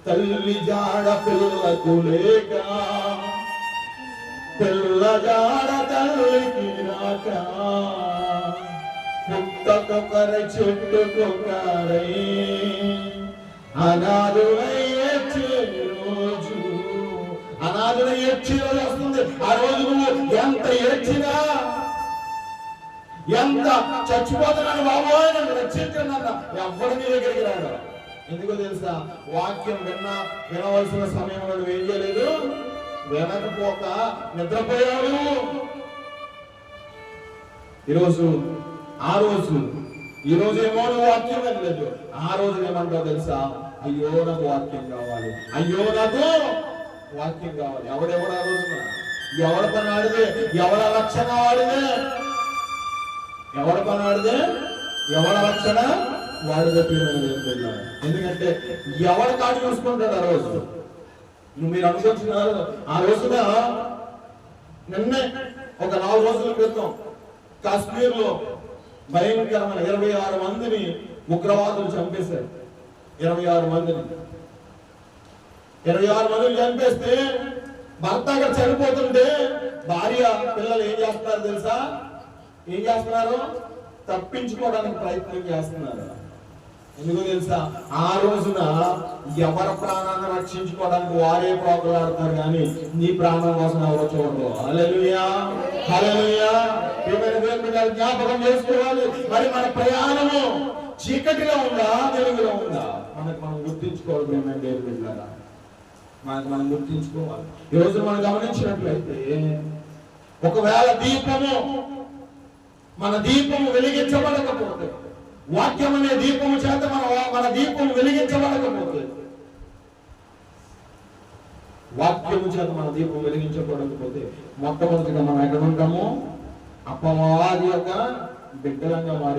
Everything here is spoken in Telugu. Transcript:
తల్లి జాడ పిల్లకు లేక, పిల్ల జాడ తల్లికి రాక, పుట్టకొకరి చెట్టుకొకరై అనాథులై ఏడ్చే రోజు, అనాథులై ఏడ్చే రోజు వస్తుంది. ఆ రోజు నువ్వు ఎంత ఏడ్చినా, ఎంత చచ్చిపోతున్నాను బాబోయ్ నన్ను రక్షించండి ఎవరు నీ దగ్గరికి రాడు. ఎందుకో తెలుసా? వాక్యం వినవలసిన సమయంలో నువ్వు ఏం చేయలేదు, వినకపోక నిద్రపోయాడు. ఈరోజు ఈ రోజు ఏమో నువ్వు వాక్యం వినలేదు, ఆ రోజు ఏమంటావు తెలుసా? అయ్యో నాకు వాక్యం కావాలి, అయ్యో నాకు వాక్యం కావాలి. ఎవడెవడ ఆ రోజున ఎవడ పని ఆడితే, ఎవడ రక్షణ వాడితే, ఎవడ పని ఆడితే ఎవడ రక్షణ వాడితే. ఎందుకంటే ఎవడ కాడు చూసుకుంటాడు ఆ రోజు. మీరు అనుకుంటున్నారు ఆ రోజున నిన్నే ఒక 4 రోజుల క్రితం కాశ్మీర్ లో భయంకరమైన 26 మందిని ఉగ్రవాదులు చంపేశారు. 26 మందిని చంపేస్తే భర్త అక్కడ చనిపోతుంటే భార్య పిల్లలు ఏం చేస్తున్నారు తెలుసా? ఏం చేస్తున్నారు? తప్పించుకోవడానికి ప్రయత్నం చేస్తున్నారు. ఎందుకో తెలుసా? ఆ రోజున ఎవరి ప్రాణాన్ని రక్షించుకోవడానికి వారే పోకలాడుతారు, కానీ నీ ప్రాణం కోసం ఎవరో చూడరు. హల్లెలూయా, హల్లెలూయా. జ్ఞాపకం చేసుకోవాలి. మరి మన ప్రయాణము చీకటిలో ఉందా, వెలుగులో ఉందా? మనం గుర్తించుకోవాలి. మనం గుర్తించుకోవాలి. ఈ రోజు మనం గమనించినట్లయితే, ఒకవేళ మన దీపము వెలిగించబడకపోతే, వాక్యం అనే దీపము చేత మన దీపము వెలిగించబడకపోతే, వాక్యము చేత మన దీపం వెలిగించబడకపోతే మొట్టమొదటిగా మనం ఎక్కడ ఉంటాము? అపవాది యొక్క బిడ్డలంగా మారి